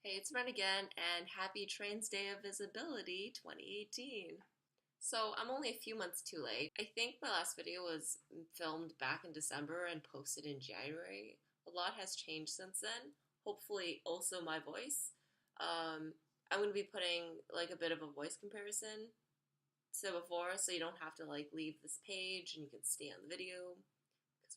Hey, it's Ren again, and happy Trans Day of Visibility 2018. So, I'm only a few months too late. I think my last video was filmed back in December and posted in January. A lot has changed since then. Hopefully, also my voice. I'm going to be putting like a bit of a voice comparison to before, so you don't have to like leave this page and you can stay on the video.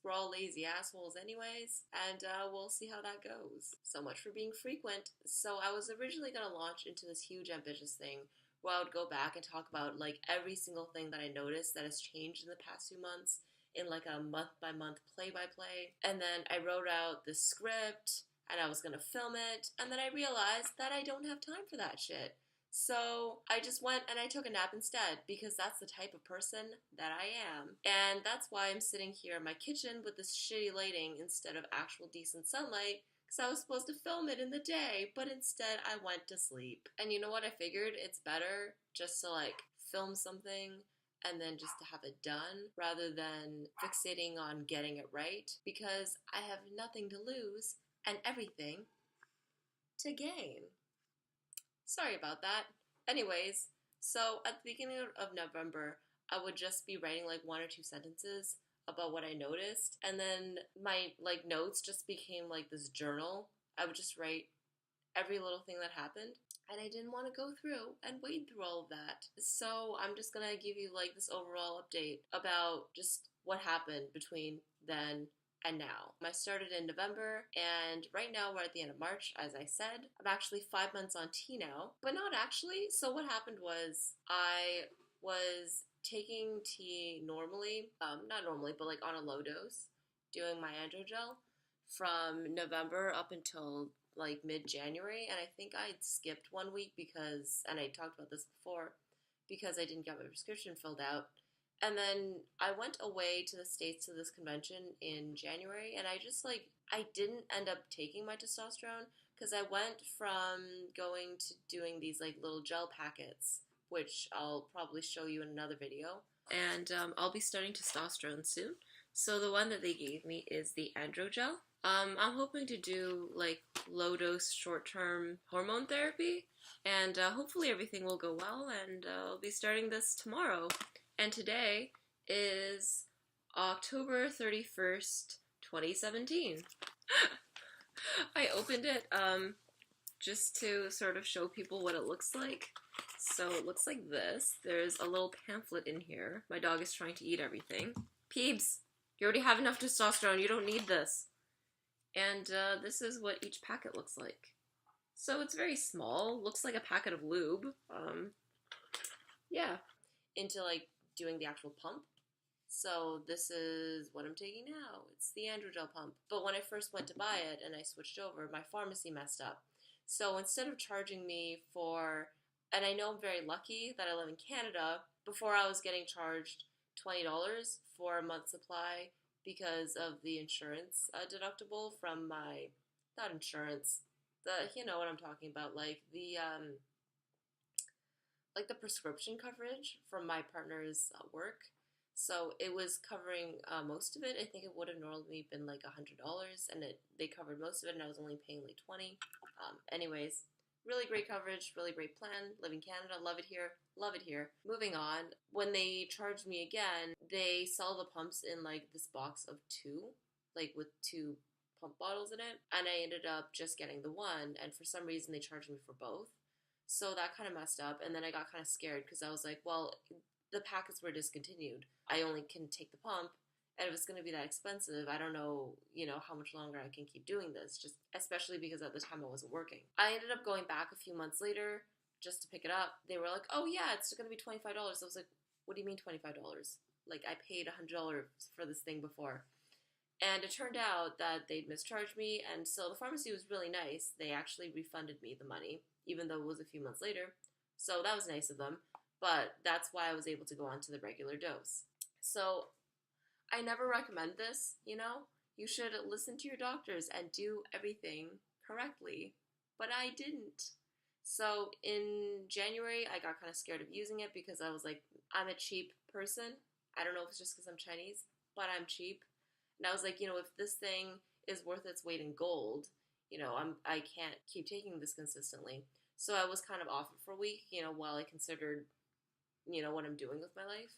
We're all lazy assholes anyways, and we'll see how that goes. So much for being frequent. So I was originally going to launch into this huge ambitious thing where I would go back and talk about like every single thing that I noticed that has changed in the past few months in like a month by month play by play. And then I wrote out the script and I was going to film it, and then I realized that I don't have time for that shit. So I just went and I took a nap instead because that's the type of person that I am. And that's why I'm sitting here in my kitchen with this shitty lighting instead of actual decent sunlight, because I was supposed to film it in the day, but instead I went to sleep. And you know what? I figured it's better just to like film something and then just to have it done rather than fixating on getting it right, because I have nothing to lose and everything to gain. Sorry about that. Anyways, so at the beginning of November, I would just be writing like one or two sentences about what I noticed, and then my like notes just became like this journal. I would just write every little thing that happened, and I didn't want to go through and wade through all of that. So I'm just gonna give you like this overall update about just what happened between then and now. I started in November, and right now we're at the end of March, as I said. I'm actually 5 months on T now, but not actually. So what happened was I was taking tea normally, not normally, but like on a low dose, doing my Androgel from November up until like mid-January, and I think I'd skipped 1 week because, and I talked about this before, because I didn't get my prescription filled out. And then I went away to the States to this convention in January, and I didn't end up taking my testosterone because I went from going to doing these like little gel packets, which I'll probably show you in another video. And I'll be starting testosterone soon. So the one that they gave me is the Androgel. I'm hoping to do like low dose short term hormone therapy, and hopefully everything will go well, and I'll be starting this tomorrow. And today is October 31st, 2017. I opened it just to sort of show people what it looks like. So it looks like this. There's a little pamphlet in here. My dog is trying to eat everything. Peebs, you already have enough testosterone. You don't need this. And this is what each packet looks like. So it's very small. Looks like a packet of lube. Yeah. Into like doing the actual pump. So this is what I'm taking now. It's the Androgel pump. But when I first went to buy it and I switched over, my pharmacy messed up. So instead of charging me for, and I know I'm very lucky that I live in Canada, before I was getting charged $20 for a month's supply because of the insurance deductible from my, not insurance, you know what I'm talking about, like the prescription coverage from my partner's work. So it was covering most of it. I think it would have normally been like $100, and they covered most of it, and I was only paying like $20. Anyways, really great coverage, really great plan. Live in Canada, love it here, love it here. Moving on, when they charged me again, they sell the pumps in like this box of two, like with two pump bottles in it, and I ended up just getting the one, and for some reason they charged me for both. So that kind of messed up, and then I got kind of scared because I was like, well, the packets were discontinued. I only can take the pump, and if it's going to be that expensive, I don't know, how much longer I can keep doing this, just especially because at the time I wasn't working. I ended up going back a few months later just to pick it up. They were like, oh yeah, it's going to be $25. I was like, what do you mean $25? Like, I paid $100 for this thing before. And it turned out that they'd mischarged me, and so the pharmacy was really nice. They actually refunded me the money, even though it was a few months later. So that was nice of them, but that's why I was able to go on to the regular dose. So I never recommend this, You should listen to your doctors and do everything correctly, but I didn't. So in January, I got kind of scared of using it because I was like, I'm a cheap person. I don't know if it's just because I'm Chinese, but I'm cheap. And I was like, if this thing is worth its weight in gold, I can't keep taking this consistently. So I was kind of off it for a week, while I considered, what I'm doing with my life.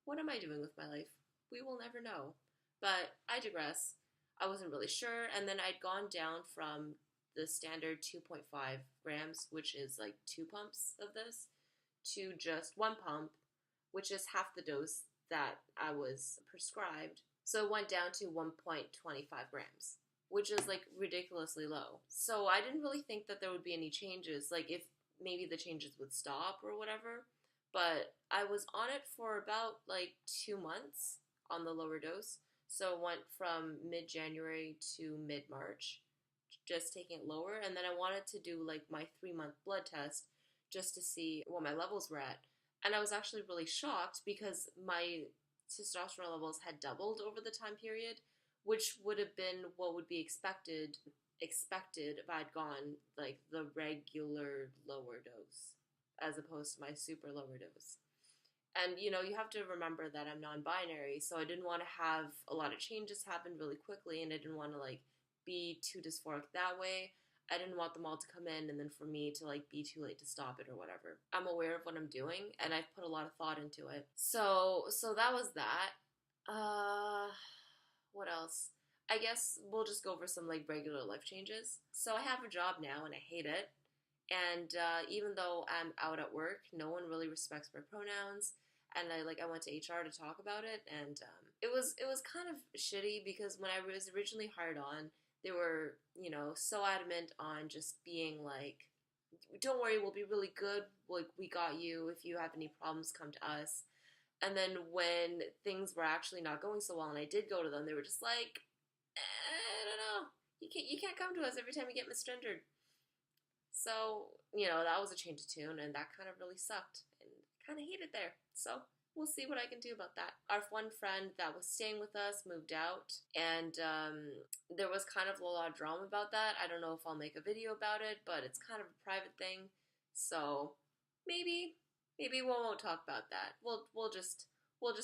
What am I doing with my life? We will never know. But I digress. I wasn't really sure, and then I'd gone down from the standard 2.5 grams, which is like 2 pumps of this, to just 1 pump, which is half the dose that I was prescribed. So it went down to 1.25 grams, which is like ridiculously low. So I didn't really think that there would be any changes, like if maybe the changes would stop or whatever. But I was on it for about like 2 months on the lower dose. So it went from mid-January to mid-March, just taking it lower. And then I wanted to do like my 3-month blood test just to see what my levels were at. And I was actually really shocked because my testosterone levels had doubled over the time period, which would have been what would be expected if I'd gone like the regular lower dose as opposed to my super lower dose. And, you have to remember that I'm non-binary, so I didn't want to have a lot of changes happen really quickly, and I didn't want to, like, be too dysphoric that way. I didn't want them all to come in and then for me to, like, be too late to stop it or whatever. I'm aware of what I'm doing, and I've put a lot of thought into it. So that was that. What else? I guess we'll just go over some, like, regular life changes. So I have a job now, and I hate it. And even though I'm out at work, no one really respects my pronouns. And I went to HR to talk about it, and it was kind of shitty because when I was originally hired on, they were so adamant on just being like, don't worry, we'll be really good. Like, we got you. If you have any problems, come to us. And then when things were actually not going so well, and I did go to them, they were just like, I don't know. You can't come to us every time you get misgendered. So, that was a change of tune, and that kind of really sucked, and kind of hated there. So, we'll see what I can do about that. Our one friend that was staying with us moved out, and there was kind of a lot of drama about that. I don't know if I'll make a video about it, but it's kind of a private thing, so maybe we won't talk about that. We'll just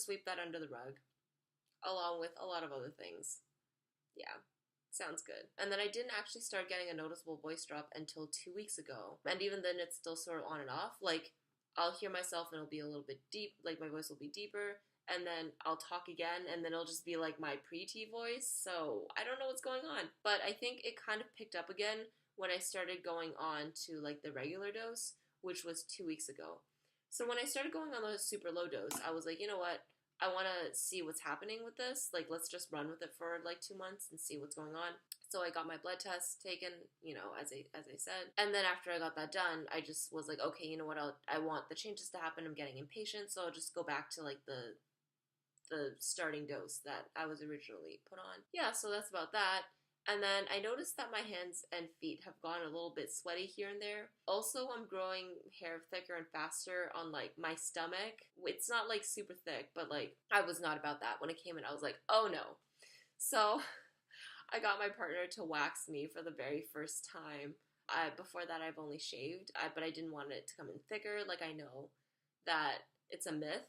sweep that under the rug, along with a lot of other things. Yeah. Sounds good. And then I didn't actually start getting a noticeable voice drop until 2 weeks ago. And even then, it's still sort of on and off. Like, I'll hear myself and it'll be a little bit deep, like my voice will be deeper. And then I'll talk again and then it'll just be like my pre-T voice. So I don't know what's going on. But I think it kind of picked up again when I started going on to like the regular dose, which was 2 weeks ago. So when I started going on the super low dose, I was like, you know what? I want to see what's happening with this. Like, let's just run with it for like 2 months and see what's going on. So I got my blood test taken, as I said. And then after I got that done, I just was like, okay, you know what? I want the changes to happen. I'm getting impatient. So I'll just go back to like the starting dose that I was originally put on. Yeah, so that's about that. And then I noticed that my hands and feet have gone a little bit sweaty here and there. Also, I'm growing hair thicker and faster on like my stomach. It's not like super thick, but like I was not about that. When it came in, I was like, oh no. So I got my partner to wax me for the very first time. Before that, I've only shaved, but I didn't want it to come in thicker. Like, I know that it's a myth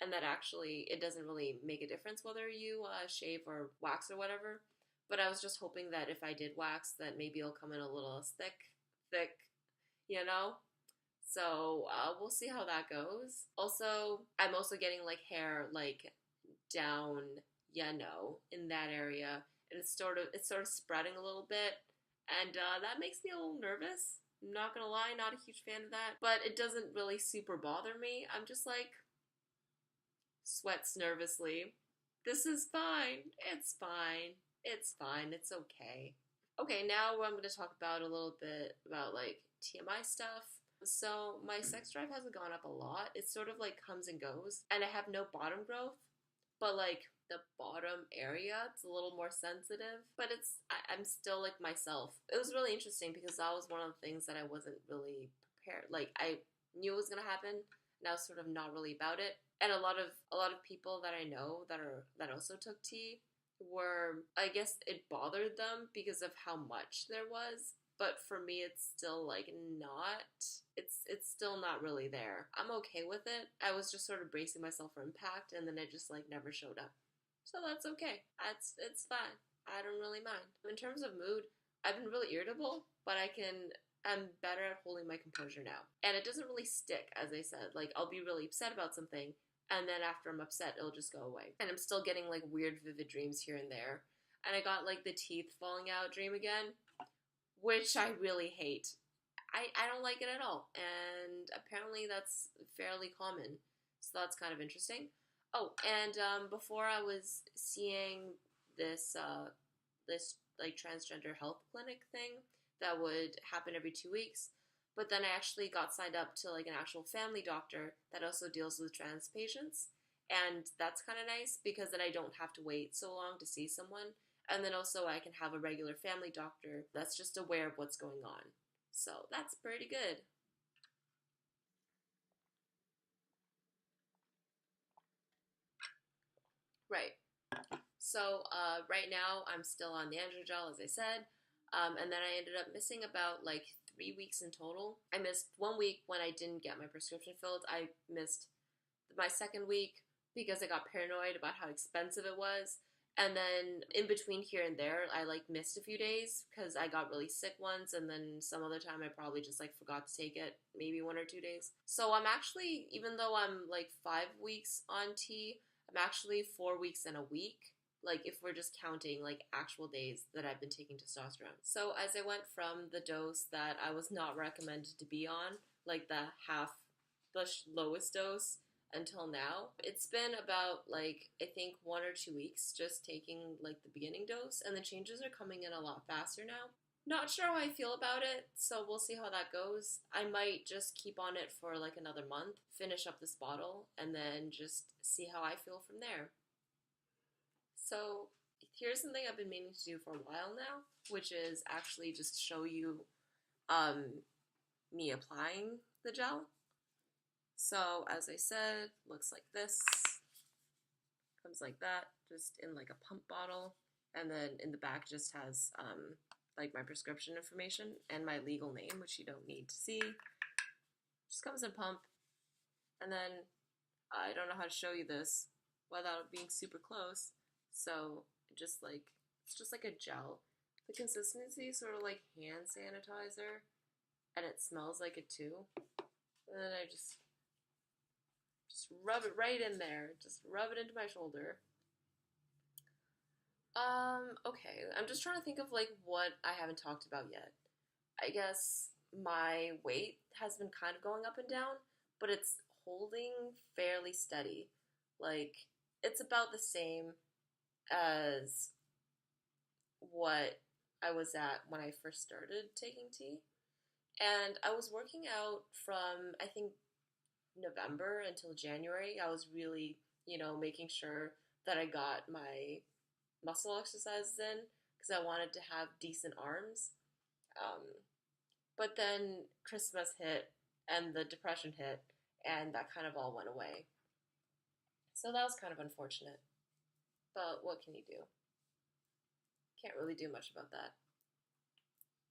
and that actually it doesn't really make a difference whether you shave or wax or whatever. But I was just hoping that if I did wax, that maybe it'll come in a little thick, So we'll see how that goes. Also, I'm also getting like hair like down, in that area, and it's sort of spreading a little bit, and that makes me a little nervous. I'm not gonna lie, not a huge fan of that, but it doesn't really super bother me. I'm just like sweats nervously. This is fine. It's fine. It's fine. It's okay. Okay, now I'm going to talk about a little bit about like TMI stuff. So my sex drive hasn't gone up a lot. It sort of like comes and goes, and I have no bottom growth, but like the bottom area, it's a little more sensitive, but I'm still like myself. It was really interesting because that was one of the things that I wasn't really prepared. Like, I knew it was going to happen, and I was sort of not really about it. And a lot of people that I know that also took T were, I guess it bothered them because of how much there was, but for me it's still like not, it's still not really there. I'm okay with it. I was just sort of bracing myself for impact, and then it just like never showed up. So that's okay. It's fine. I don't really mind. In terms of mood, I've been really irritable, but I'm better at holding my composure now. And it doesn't really stick, as I said. Like, I'll be really upset about something, and then after I'm upset, it'll just go away. And I'm still getting, like, weird, vivid dreams here and there. And I got, like, the teeth falling out dream again, which I really hate. I don't like it at all. And apparently that's fairly common. So that's kind of interesting. Oh, and before I was seeing this, this, like, transgender health clinic thing that would happen every 2 weeks. But then I actually got signed up to, like, an actual family doctor that also deals with trans patients. And that's kind of nice because then I don't have to wait so long to see someone. And then also I can have a regular family doctor that's just aware of what's going on. So that's pretty good. Right. So right now I'm still on the Androgel, as I said. And then I ended up missing about like 3 weeks in total. I missed 1 week when I didn't get my prescription filled. I missed my second week because I got paranoid about how expensive it was. And then in between here and there, I like missed a few days because I got really sick once, and then some other time I probably just like forgot to take it, maybe 1 or 2 days. So I'm actually, even though I'm like 5 weeks on T, I'm actually 4 weeks and a week. Like if we're just counting like actual days that I've been taking testosterone. So as I went from the dose that I was not recommended to be on, like the lowest dose, until now, it's been about like I think 1 or 2 weeks just taking like the beginning dose, and the changes are coming in a lot faster now. Not sure how I feel about it, so we'll see how that goes. I might just keep on it for like another month, finish up this bottle, and then just see how I feel from there. So here's something I've been meaning to do for a while now, which is actually just show you me applying the gel. So as I said, looks like this. Comes like that, just in like a pump bottle. And then in the back just has like my prescription information and my legal name, which you don't need to see. Just comes in pump. And then I don't know how to show you this without being super close. So just like it's just like a gel. The consistency is sort of like hand sanitizer, and it smells like it too. And then I just rub it right in there. Just rub it into my shoulder. Okay. I'm just trying to think of like what I haven't talked about yet. I guess my weight has been kind of going up and down, but it's holding fairly steady. Like, it's about the same as what I was at when I first started taking tea. And I was working out from, I think, November until January. I was really, making sure that I got my muscle exercises in because I wanted to have decent arms. But then Christmas hit and the depression hit, and that kind of all went away. So that was kind of unfortunate. But what can you do? Can't really do much about that.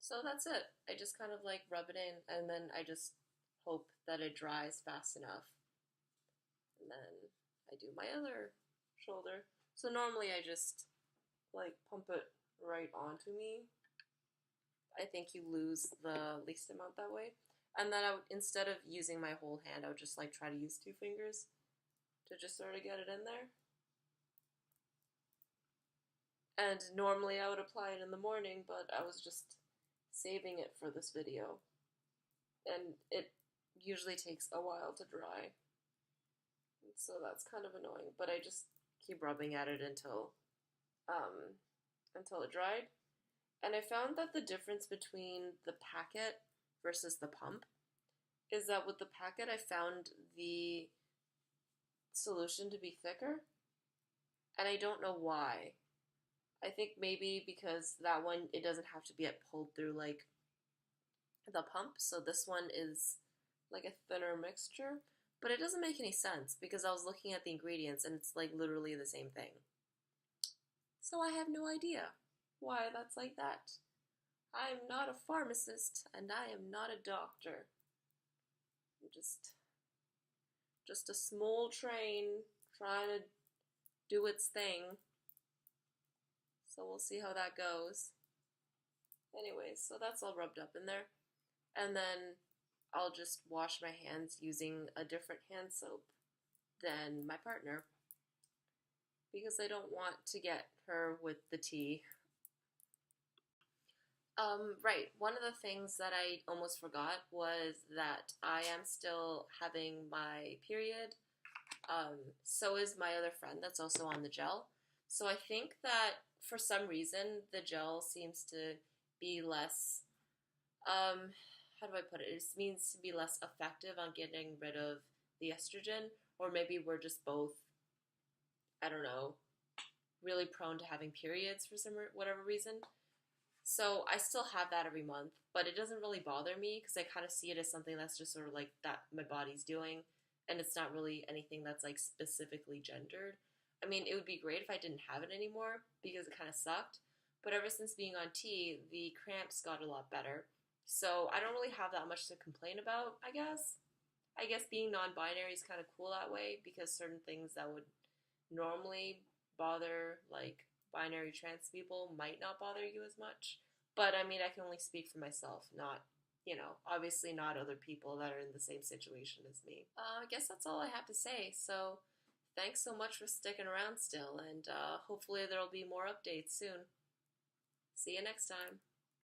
So that's it. I just kind of like rub it in, and then I just hope that it dries fast enough. And then I do my other shoulder. So normally I just like pump it right onto me. I think you lose the least amount that way. And then I would, instead of using my whole hand, I would just like try to use 2 fingers to just sort of get it in there. And normally I would apply it in the morning, but I was just saving it for this video. And it usually takes a while to dry. So that's kind of annoying, but I just keep rubbing at it until it dried. And I found that the difference between the packet versus the pump is that with the packet I found the solution to be thicker, and I don't know why. I think maybe because that one, it doesn't have to be pulled through like the pump, so this one is like a thinner mixture, but it doesn't make any sense because I was looking at the ingredients and it's like literally the same thing. So I have no idea why that's like that. I'm not a pharmacist and I am not a doctor. I'm just a small train trying to do its thing. So we'll see how that goes. Anyways, so that's all rubbed up in there. And then I'll just wash my hands using a different hand soap than my partner because I don't want to get her with the tea. Right. One of the things that I almost forgot was that I am still having my period. So is my other friend that's also on the gel. So I think that for some reason the gel seems to be less, how do I put it? It means to be less effective on getting rid of the estrogen, or maybe we're just both, I don't know, really prone to having periods for some whatever reason. So I still have that every month, but it doesn't really bother me because I kind of see it as something that's just sort of like that my body's doing, and it's not really anything that's like specifically gendered. I mean, it would be great if I didn't have it anymore because it kind of sucked, but ever since being on T, the cramps got a lot better. So I don't really have that much to complain about, I guess. I guess being non-binary is kind of cool that way because certain things that would normally bother like binary trans people might not bother you as much. But I mean, I can only speak for myself, not, obviously not other people that are in the same situation as me. I guess that's all I have to say. So thanks so much for sticking around still, and hopefully there'll be more updates soon. See you next time.